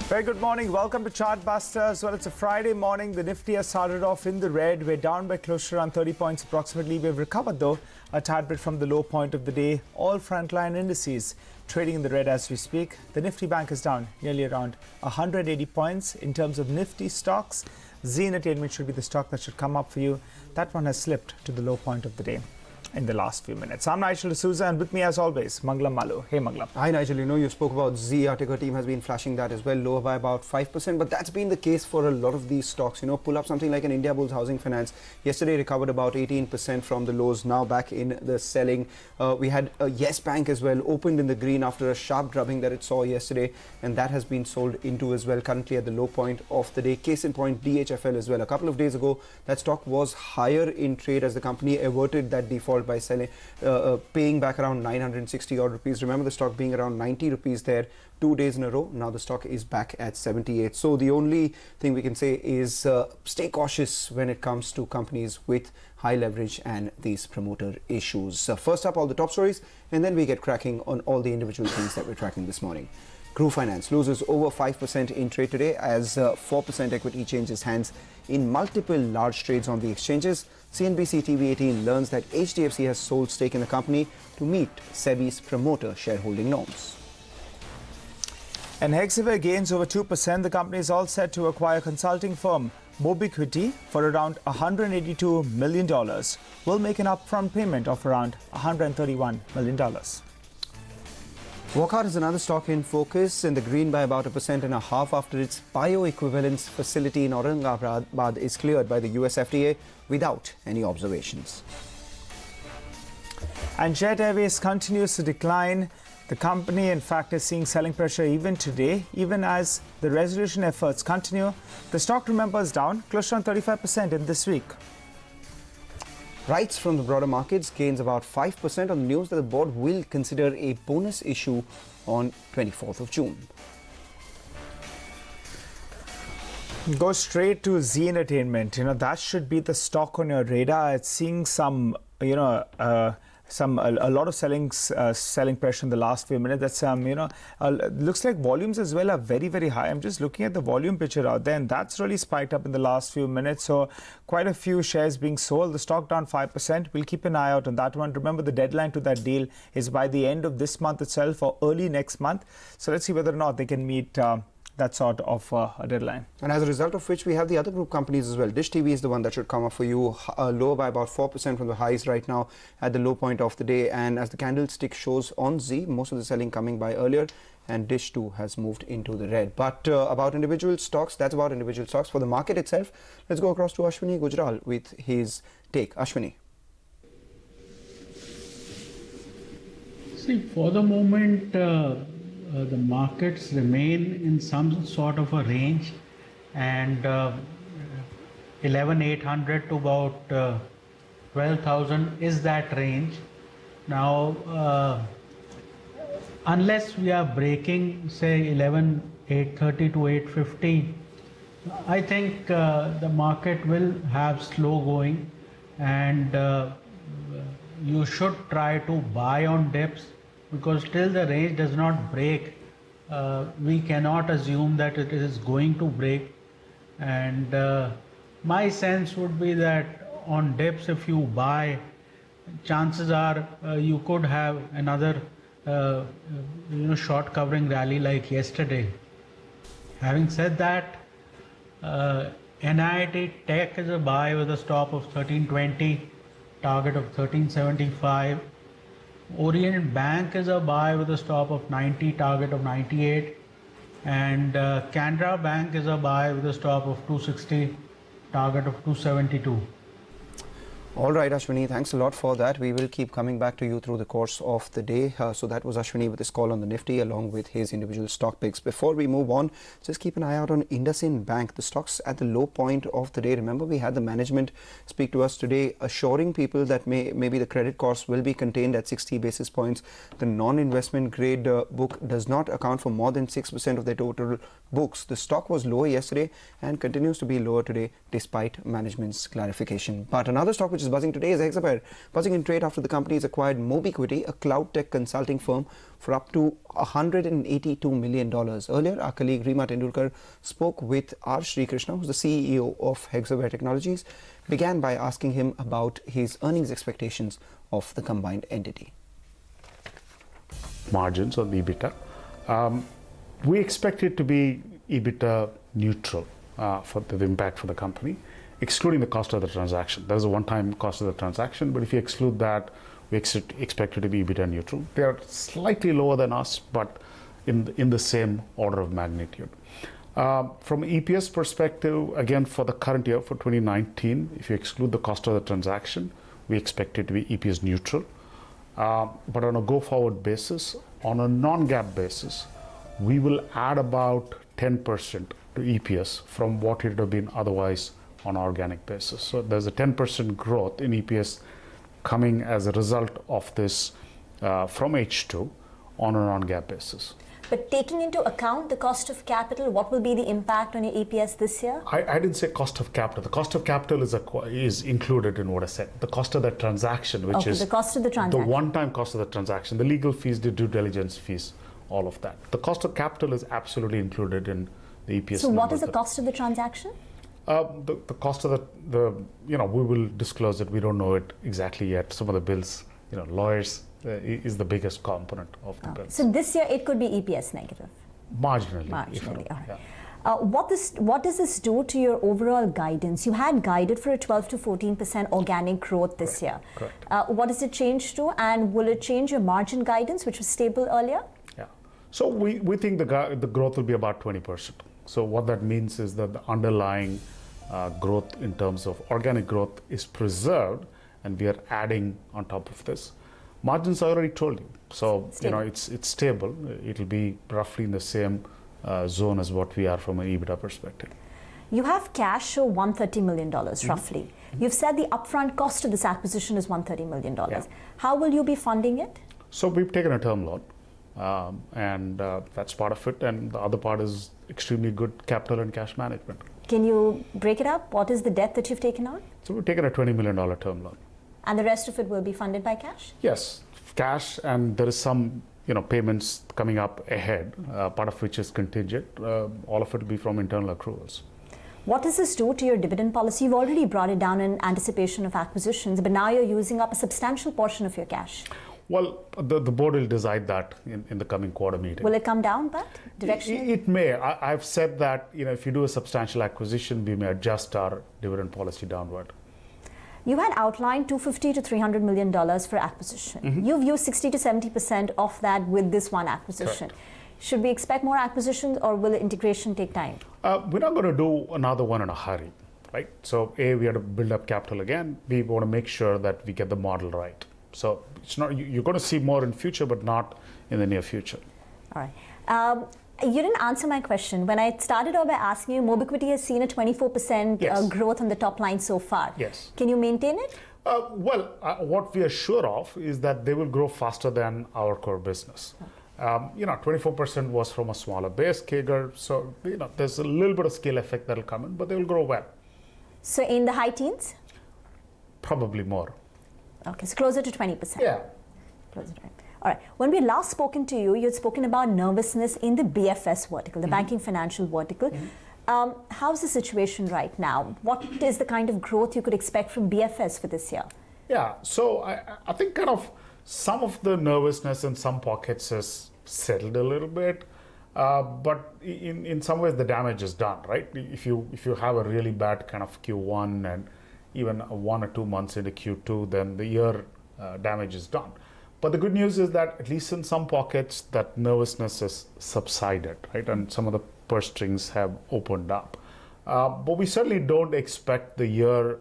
Very good morning. Welcome to Chartbusters. Well, it's a Friday morning. The Nifty has started off in the red. We're down by close to around 30 points approximately. We've recovered, though, a tad bit from the low point of the day. All frontline indices trading in the red as we speak. The Nifty Bank is down nearly around 180 points. In terms of Nifty stocks, Entertainment should be the stock that should come up for you. That one has slipped to the low point of the day in the last few minutes. I'm Nigel D'Souza, and with me as always, Mangalam Malu. Hey Mangalam. Hi Nigel, you spoke about Z. Our ticker team has been flashing that as well, lower by about 5%, but that's been the case for a lot of these stocks. Pull up something like an India Bulls Housing Finance. Yesterday recovered about 18% from the lows, now back in the selling. We had a Yes Bank as well, opened in the green after a sharp drubbing that it saw yesterday, and that has been sold into as well, currently at the low point of the day. Case in point, DHFL as well. A couple of days ago, that stock was higher in trade as the company averted that default by selling, paying back around 960 odd rupees. Remember the stock being around 90 rupees there 2 days in a row. Now the stock is back at 78. So the only thing we can say is stay cautious when it comes to companies with high leverage and these promoter issues. First up, all the top stories, and then we get cracking on all the individual things that we're tracking this morning. Crew Finance loses over 5% in trade today as 4% equity changes hands in multiple large trades on the exchanges. CNBC TV18 learns that HDFC has sold stake in the company to meet SEBI's promoter shareholding norms. And Hexa gains over 2%. The company is all set to acquire consulting firm Mobiquity for around $182 million. Will make an upfront payment of around $131 million. Wockhardt is another stock in focus, in the green by about 1.5% after its bioequivalence facility in Aurangabad is cleared by the US FDA without any observations. And Jet Airways continues to decline. The company, in fact, is seeing selling pressure even today, even as the resolution efforts continue. The stock, remember, is down close to around 35% in this week. Rights from the broader markets gains about 5% on the news that the board will consider a bonus issue on 24th of June. Go straight to Z Entertainment. That should be the stock on your radar. It's seeing some, a lot of selling pressure in the last few minutes. That's looks like volumes as well are very, very high. I'm just looking at the volume picture out there, and that's really spiked up in the last few minutes. So quite a few shares being sold. The stock down 5%. We'll keep an eye out on that one. Remember, the deadline to that deal is by the end of this month itself or early next month. So let's see whether or not they can meet that sort of a deadline. And as a result of which, we have the other group companies as well. Dish TV is the one that should come up for you, lower by about 4% from the highs right now at the low point of the day. And as the candlestick shows on Z, most of the selling coming by earlier, and Dish too has moved into the red. But about individual stocks, that's about individual stocks. For the market itself, let's go across to Ashwini Gujral with his take. Ashwini. See, for the moment, the markets remain in some sort of a range, and 11,800 to about 12,000 is that range. Now, unless we are breaking, say, 11,830 to 850, I think the market will have slow going, and you should try to buy on dips, because till the range does not break, we cannot assume that it is going to break. And my sense would be that on dips, if you buy, chances are you could have another short covering rally like yesterday. Having said that, NIIT Tech is a buy with a stop of 1320, target of 1375. Orient Bank is a buy with a stop of 90, target of 98, and Canara Bank is a buy with a stop of 260, target of 272. All right, Ashwini, thanks a lot for that. We will keep coming back to you through the course of the day. So that was Ashwini with his call on the Nifty along with his individual stock picks. Before we move on, just keep an eye out on IndusInd Bank. The stock's at the low point of the day. Remember, we had the management speak to us today, assuring people that maybe the credit costs will be contained at 60 basis points. The non-investment grade book does not account for more than 6% of their total books. The stock was lower yesterday and continues to be lower today despite management's clarification. But another stock which is is buzzing today is Hexa. Buzzing in trade after the company has acquired Mobiquity, a cloud tech consulting firm, for up to $182 million. Earlier, our colleague Reema Tendulkar spoke with R. Srikrishna, who's the CEO of Hexa Technologies, began by asking him about his earnings expectations of the combined entity. Margins on the EBITDA. We expect it to be EBITDA neutral for the impact for the company, excluding the cost of the transaction. There's a one-time cost of the transaction, but if you exclude that, we expect it to be EBITDA neutral. They are slightly lower than us, but in the same order of magnitude. From an EPS perspective, again, for the current year, for 2019, if you exclude the cost of the transaction, we expect it to be EPS neutral. But on a go-forward basis, on a non-GAAP basis, we will add about 10% to EPS from what it would have been otherwise on an organic basis. So there's a 10% growth in EPS coming as a result of this from H2 on a non-GAAP basis. But taking into account the cost of capital, what will be the impact on your EPS this year? I didn't say cost of capital. The cost of capital is included in what I said. The cost of the transaction, which is the cost of the transaction. The one-time cost of the transaction, the legal fees, the due diligence fees, all of that. The cost of capital is absolutely included in the EPS. So what is the cost of the transaction? The cost of the we will disclose it. We don't know it exactly yet. Some of the bills, lawyers is the biggest component of the bill. So this year it could be EPS negative? Marginally. Marginally, all right. Yeah. What does this do to your overall guidance? You had guided for a 12 to 14% organic growth this year. Correct. What does it change to, and will it change your margin guidance, which was stable earlier? Yeah. So we think the growth will be about 20%. So what that means is that the underlying growth in terms of organic growth is preserved, and we are adding on top of this. Margins I already told you. So stable. It's stable. It'll be roughly in the same zone as what we are from an EBITDA perspective. You have cash of $130 million roughly. Mm-hmm. You've said the upfront cost of this acquisition is $130 million. Yeah. How will you be funding it? So we've taken a term loan, and that's part of it. And the other part is extremely good capital and cash management. Can you break it up? What is the debt that you've taken on? So we've taken a $20 million term loan. And the rest of it will be funded by cash? Yes, cash, and there is some payments coming up ahead, part of which is contingent. All of it will be from internal accruals. What does this do to your dividend policy? You've already brought it down in anticipation of acquisitions, but now you're using up a substantial portion of your cash. Well, the board will decide that in the coming quarter meeting. Will it come down, but directionally? It may. I've said that if you do a substantial acquisition, we may adjust our dividend policy downward. You had outlined $250 to $300 million for acquisition. Mm-hmm. You've used 60 to 70% of that with this one acquisition. Correct. Should we expect more acquisitions, or will the integration take time? We're not going to do another one in a hurry, right? So A, we have to build up capital again. B, we want to make sure that we get the model right. So it's not, you're going to see more in future, but not in the near future. All right. You didn't answer my question. When I started off by asking you, Mobiquity has seen a 24% Yes. growth on the top line so far. Yes. Can you maintain it? What we are sure of is that they will grow faster than our core business. 24% was from a smaller base CAGR, so there's a little bit of scale effect that'll come in, but they will grow well. So in the high teens? Probably more. Okay, so closer to 20%. Yeah. Closer to 20%. All right. When we last spoken to you, you had spoken about nervousness in the BFS vertical, the banking financial vertical. How's the situation right now? What is the kind of growth you could expect from BFS for this year? Yeah, so I think kind of some of the nervousness in some pockets has settled a little bit, but in some ways the damage is done, right? If you have a really bad kind of Q1 and even 1 or 2 months into Q2, then the year damage is done. But the good news is that at least in some pockets that nervousness has subsided, right? And some of the purse strings have opened up. But we certainly don't expect the year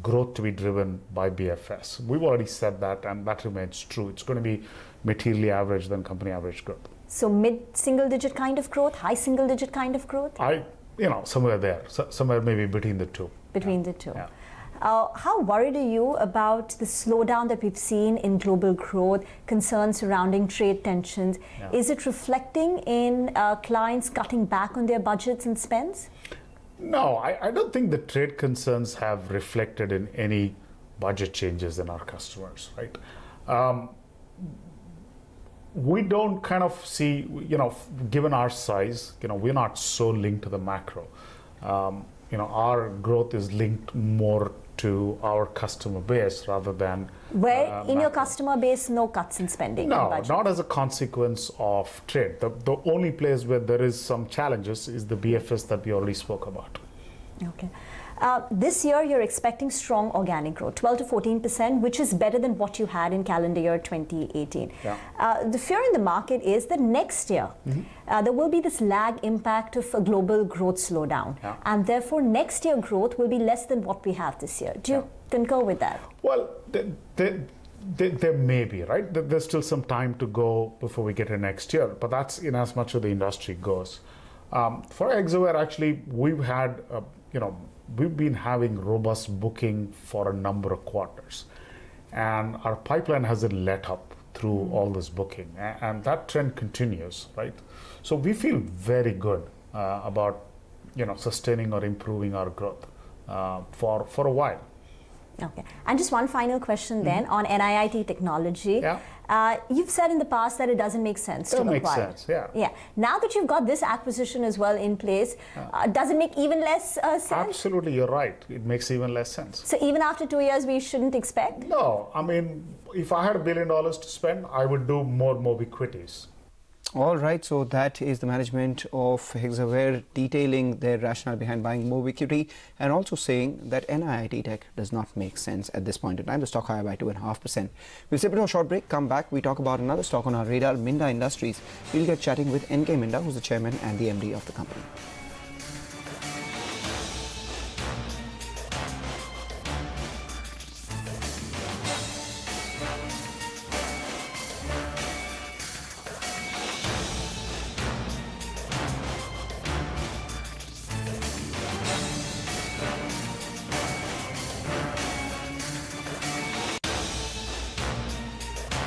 growth to be driven by BFS. We've already said that, and that remains true. It's going to be materially average than company average growth. So mid-single digit kind of growth, high single digit kind of growth? Somewhere there, somewhere maybe between the two. Between the two. Yeah. How worried are you about the slowdown that we've seen in global growth, concerns surrounding trade tensions? Yeah. Is it reflecting in clients cutting back on their budgets and spends? No, I don't think the trade concerns have reflected in any budget changes in our customers, right? We don't kind of see, given our size, we're not so linked to the macro. Our growth is linked more to our customer base rather than where in your macro. customer base, no cuts in spending. No, and budget. not as a consequence of trade. The only place where there is some challenges is the BFS that we already spoke about. Okay. This year, you're expecting strong organic growth, 12 to 14%, which is better than what you had in calendar year 2018. Yeah. The fear in the market is that next year, there will be this lag impact of a global growth slowdown. Yeah. And therefore, next year growth will be less than what we have this year. Do you concur with that? Well, there may be, right? There's still some time to go before we get to next year, but that's in as much as the industry goes. For Hexaware, actually, we've been having robust booking for a number of quarters, and our pipeline hasn't let up through all this booking, and that trend continues, right? So we feel very good about sustaining or improving our growth for a while. Okay. And just one final question then on NIIT technology. Yeah. You've said in the past that it doesn't make sense to acquire. It makes sense, yeah. Yeah. Now that you've got this acquisition as well in place, does it make even less sense? Absolutely, you're right. It makes even less sense. So even after 2 years, we shouldn't expect? No, I mean, if I had $1 billion to spend, I would do more ubiquitous. All right, so that is the management of Hexaware detailing their rationale behind buying more equity and also saying that NIIT Tech does not make sense at this point in time. The stock higher by 2.5%. We'll step into a short break, come back, we talk about another stock on our radar, Minda Industries. We'll get chatting with NK Minda, who's the chairman and the MD of the company.